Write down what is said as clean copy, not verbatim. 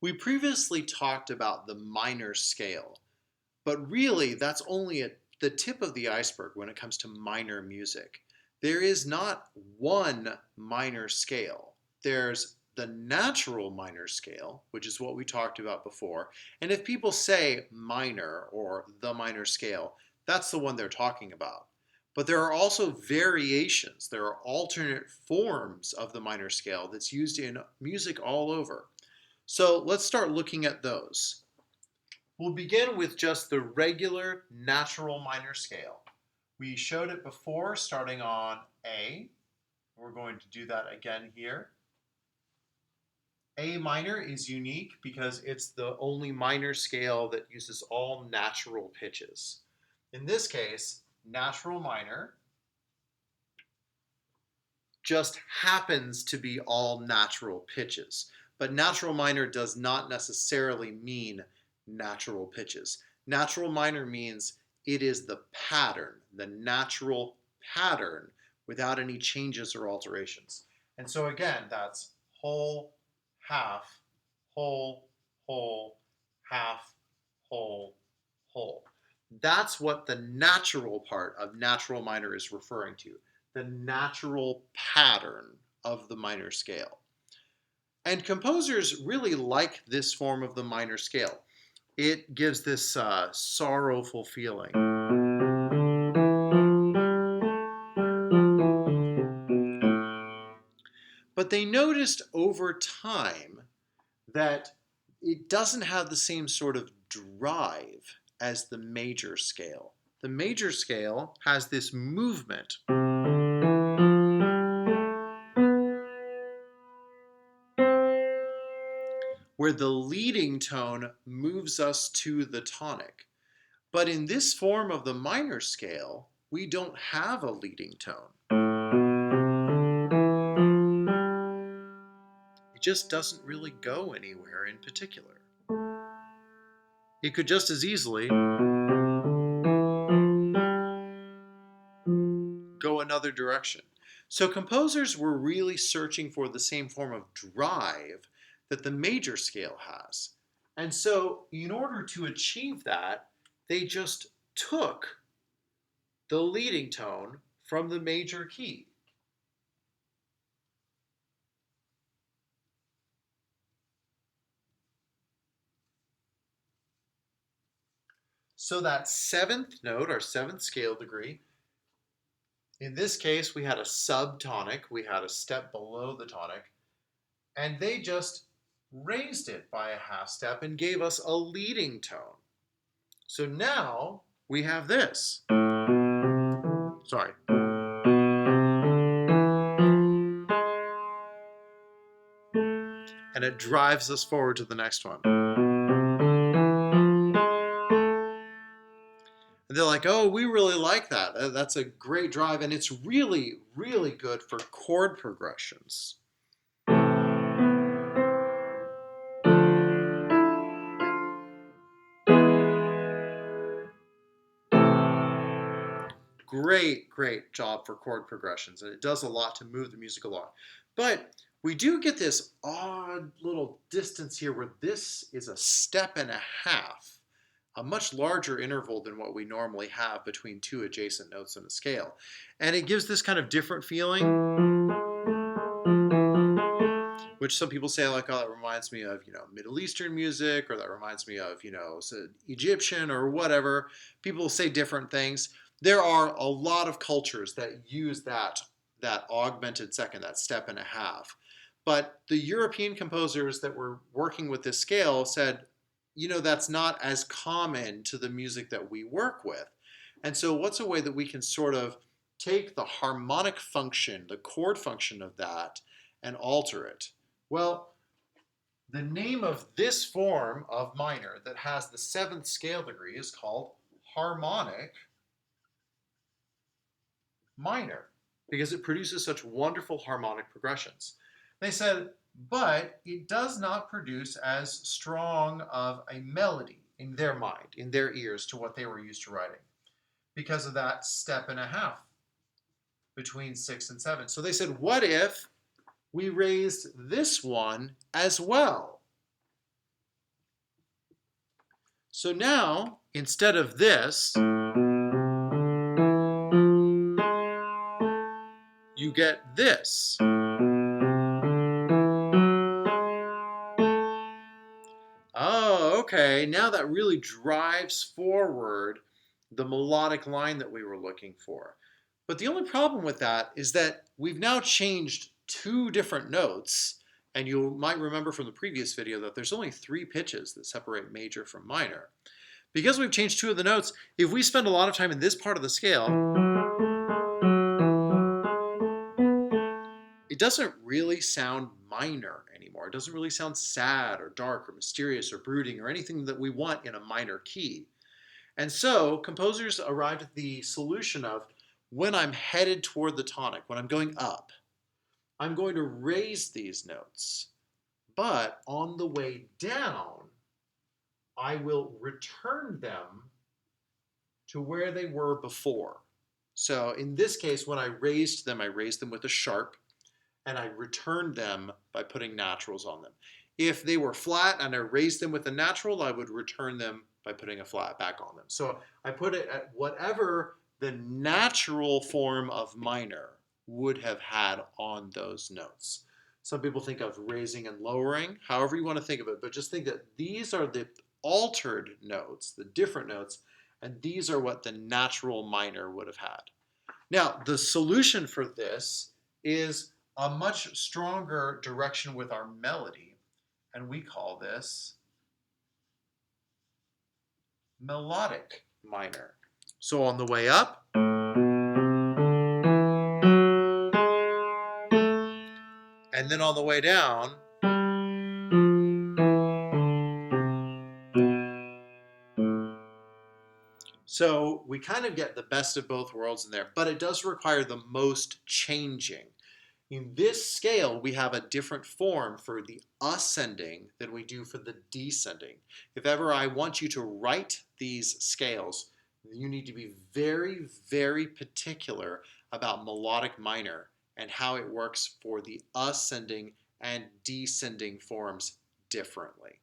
We previously talked about the minor scale, but really that's only the tip of the iceberg when it comes to minor music. There is not one minor scale. There's the natural minor scale, which is what we talked about before. And if people say minor or the minor scale, that's the one they're talking about. But there are also variations. There are alternate forms of the minor scale that's used in music all over. So let's start looking at those. We'll begin with just the regular natural minor scale. We showed it before starting on A. We're going to do that again here. A minor is unique because it's the only minor scale that uses all natural pitches. In this case, natural minor just happens to be all natural pitches. But natural minor does not necessarily mean natural pitches. Natural minor means it is the pattern, the natural pattern, without any changes or alterations. And so again, that's whole, half, whole, whole, half, whole, whole. That's what the natural part of natural minor is referring to, the natural pattern of the minor scale. And composers really like this form of the minor scale. It gives this sorrowful feeling. But they noticed over time that it doesn't have the same sort of drive as the major scale. The major scale has this movement. Where the leading tone moves us to the tonic. But in this form of the minor scale, we don't have a leading tone. It just doesn't really go anywhere in particular. It could just as easily go another direction. So composers were really searching for the same form of drive that the major scale has. And so in order to achieve that, they just took the leading tone from the major key. So that seventh note, our seventh scale degree, in this case we had a subtonic, we had a step below the tonic, and they just raised it by a half step and gave us a leading tone. So now we have this. Sorry. And it drives us forward to the next one. And they're like, oh, we really like that. That's a great drive, and it's really, really good for chord progressions. Great, great job for chord progressions, and it does a lot to move the music along. But we do get this odd little distance here where this is a step and a half, a much larger interval than what we normally have between two adjacent notes in a scale. And it gives this kind of different feeling, which some people say like, oh, that reminds me of, Middle Eastern music, or that reminds me of, Egyptian or whatever. People say different things. There are a lot of cultures that use that augmented second, that step and a half. But the European composers that were working with this scale said, that's not as common to the music that we work with. And so what's a way that we can sort of take the harmonic function, the chord function of that, and alter it? Well, the name of this form of minor that has the seventh scale degree is called harmonic minor, because it produces such wonderful harmonic progressions. They said, but it does not produce as strong of a melody in their mind, in their ears, to what they were used to writing, because of that step and a half between 6 and 7. So they said, what if we raised this one as well? So now, instead of this, you get this. Oh, okay. Now that really drives forward the melodic line that we were looking for. But the only problem with that is that we've now changed two different notes. And you might remember from the previous video that there's only three pitches that separate major from minor. Because we've changed two of the notes, if we spend a lot of time in this part of the scale, it doesn't really sound minor anymore. It doesn't really sound sad or dark or mysterious or brooding or anything that we want in a minor key. And so composers arrived at the solution of, when I'm headed toward the tonic, when I'm going up, I'm going to raise these notes. But on the way down, I will return them to where they were before. So in this case, when I raised them with a sharp, and I returned them by putting naturals on them. If they were flat and I raised them with a natural, I would return them by putting a flat back on them. So I put it at whatever the natural form of minor would have had on those notes. Some people think of raising and lowering, however you want to think of it, but just think that these are the altered notes, the different notes, and these are what the natural minor would have had. Now, the solution for this is a much stronger direction with our melody, and we call this melodic minor. So on the way up, and then on the way down, so we kind of get the best of both worlds in there, but it does require the most changing. In this scale, we have a different form for the ascending than we do for the descending. If ever I want you to write these scales, you need to be very, very particular about melodic minor and how it works for the ascending and descending forms differently.